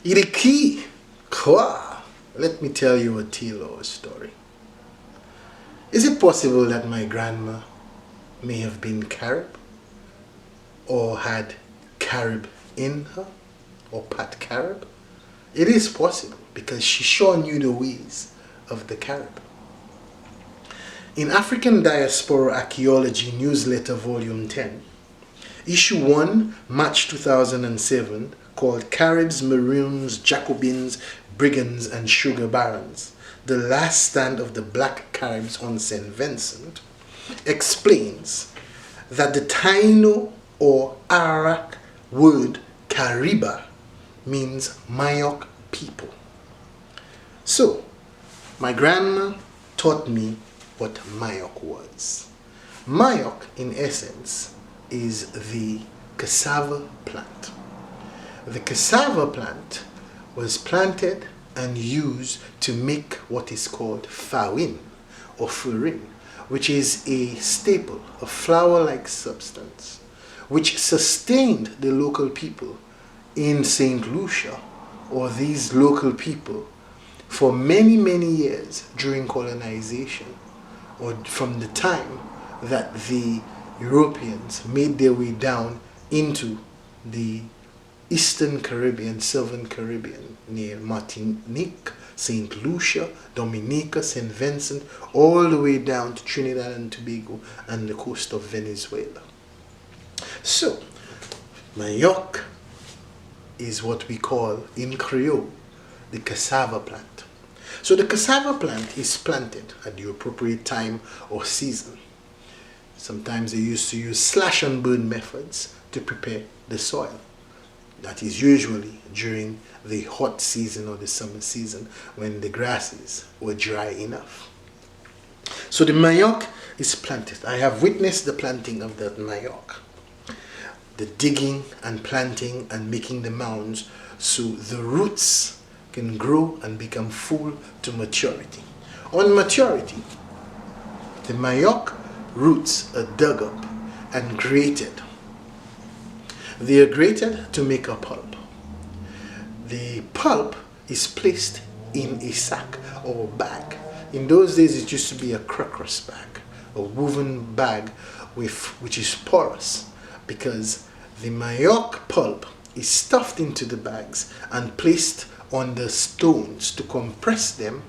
Iriki, Kwa. Let me tell you a tale or a story. Is it possible that my grandma may have been Carib or had Carib in her or Pat Carib? It is possible because she sure knew the ways of the Carib. In African Diaspora Archaeology Newsletter Volume 10, Issue 1, March 2007, called Caribs, Maroons, Jacobins, Brigands and Sugar Barons, The Last Stand of the Black Caribs on St. Vincent, explains that the Taino or Arak word Cariba means Manioc people. So, my grandma taught me what Manioc was. Manioc, in essence, is the cassava plant. The cassava plant was planted and used to make what is called farin or farin, which is a staple, a flour-like substance, which sustained the local people in St. Lucia, or these local people, for many, many years during colonization, or from the time that the Europeans made their way down into the Eastern Caribbean, Southern Caribbean, near Martinique, St. Lucia, Dominica, St. Vincent, all the way down to Trinidad and Tobago and the coast of Venezuela. So, Manioc is what we call in Creole the cassava plant. So the cassava plant is planted at the appropriate time or season. Sometimes they used to use slash and burn methods to prepare the soil. That is usually during the hot season or the summer season when the grasses were dry enough. So the manioc is planted. I have witnessed the planting of that manioc. The digging and planting and making the mounds so the roots can grow and become full to maturity. On maturity, the manioc roots are dug up and grated. They are grated to make a pulp. The pulp is placed in a sack or bag. In those days, it used to be a crocus bag, a woven bag which is porous, because the manioc pulp is stuffed into the bags and placed on the stones to compress them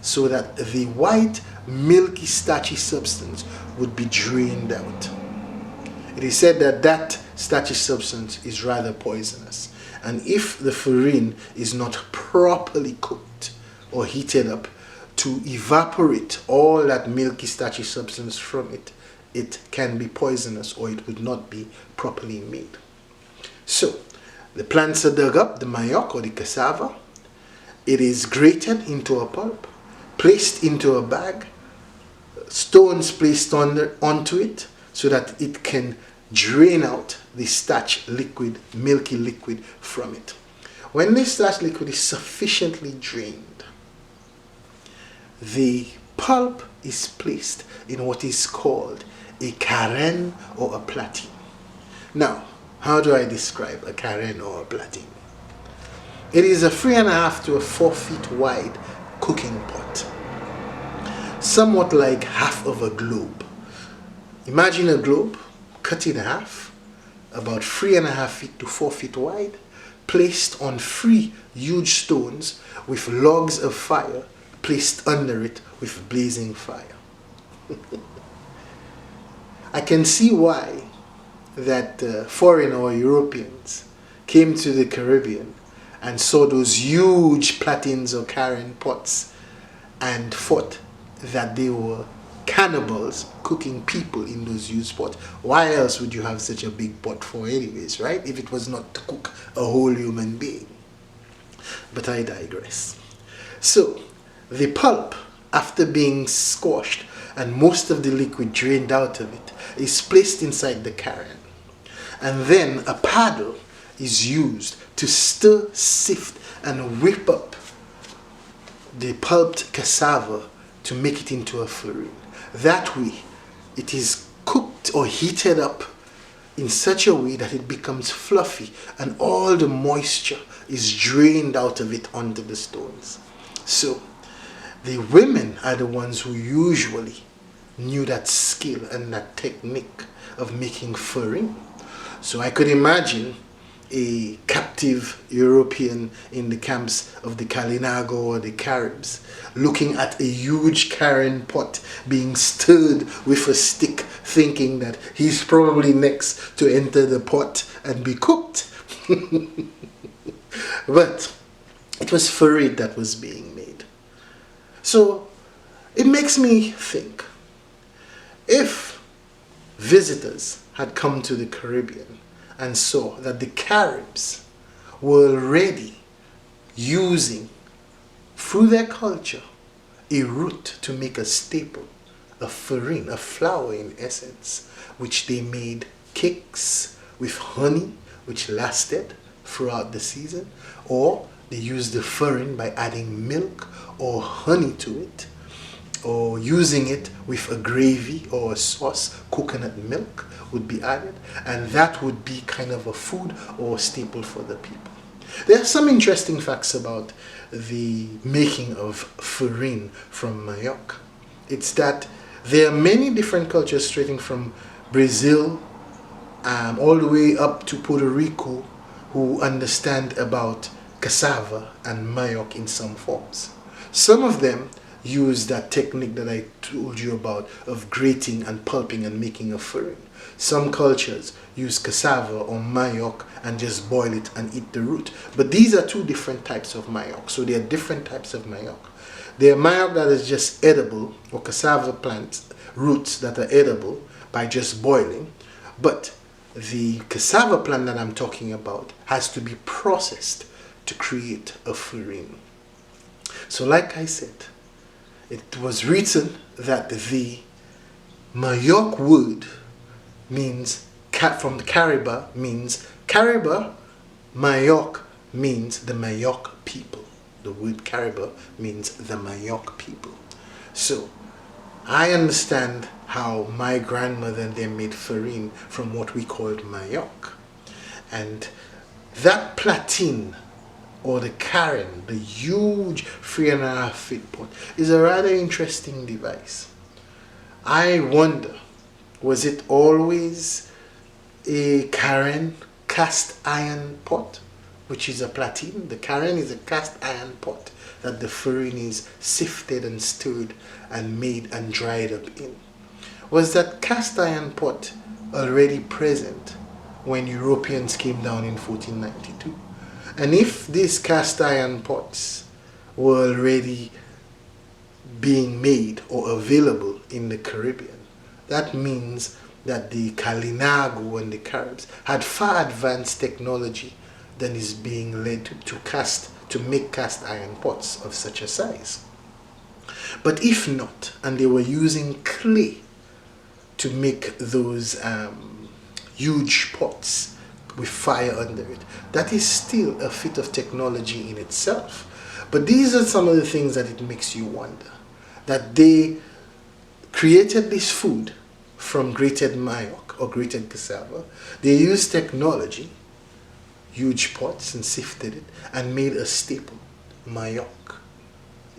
so that the white, milky, starchy substance would be drained out. It is said that that starchy substance is rather poisonous, and if the farin is not properly cooked or heated up to evaporate all that milky, starchy substance from it, it can be poisonous or it would not be properly made. So, the plants are dug up, the manioc or the cassava. It is grated into a pulp, placed into a bag, stones placed onto it so that it can drain out the starch liquid, milky liquid from it. When the starch liquid is sufficiently drained, the pulp is placed in what is called a carène or a platine. Now, how do I describe a carène or a platine? It is a 3.5 to 4 feet wide cooking pot, somewhat like half of a globe. Imagine a globe cut in half, about 3.5 feet to 4 feet wide, placed on 3 huge stones with logs of fire placed under it with blazing fire. I can see why that foreign or Europeans came to the Caribbean and saw those huge platines or carène pots and thought that they were cannibals cooking people in those huge pots. Why else would you have such a big pot for anyways, right? If it was not to cook a whole human being. But I digress. So, the pulp, after being squashed and most of the liquid drained out of it, is placed inside the carène. And then a paddle is used to stir, sift, and whip up the pulped cassava to make it into a farin. That way, it is cooked or heated up in such a way that it becomes fluffy and all the moisture is drained out of it onto the stones. So the women are the ones who usually knew that skill and that technique of making farine. So I could imagine a captive European in the camps of the Kalinago or the Caribs looking at a huge carrying pot being stirred with a stick, thinking that he's probably next to enter the pot and be cooked. But it was farine that was being made. So it makes me think, if visitors had come to the Caribbean and saw that the Caribs were already using, through their culture, a root to make a staple, a farine, a flour in essence, which they made cakes with honey, which lasted throughout the season, or they used the farine by adding milk or honey to it, or using it with a gravy or a sauce, coconut milk would be added, and that would be kind of a food or a staple for the people. There are some interesting facts about the making of farine from Manioc. It's that there are many different cultures straight from Brazil all the way up to Puerto Rico who understand about cassava and Manioc in some forms. Some of them use that technique that I told you about of grating and pulping and making a farine. Some cultures use cassava or Manioc and just boil it and eat the root. But these are two different types of Manioc. So there are different types of Manioc. There are Manioc that is just edible, or cassava plants, roots that are edible by just boiling. But the cassava plant that I'm talking about has to be processed to create a farine. So like I said, it was written that the Manioc word means, from the Carib means, Carib, Manioc means the Manioc people. The word Carib means the Manioc people. So I understand how my grandmother and them made farine from what we called Manioc. And that platine, or the carron, the huge 3.5 feet pot, is a rather interesting device. I wonder, was it always a carron cast iron pot, which is a platine? The carron is a cast iron pot that the farine is sifted and stirred and made and dried up in. Was that cast iron pot already present when Europeans came down in 1492? And if these cast iron pots were already being made or available in the Caribbean, that means that the Kalinago and the Caribs had far advanced technology than is being led to make cast iron pots of such a size. But if not, and they were using clay to make those huge pots with fire under it, that is still a feat of technology in itself. But these are some of the things that it makes you wonder, that they created this food from grated Manioc or grated cassava. They used technology, huge pots, and sifted it and made a staple, Manioc.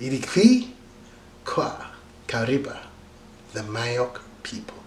Irikwi kwa Kariba, the Manioc people.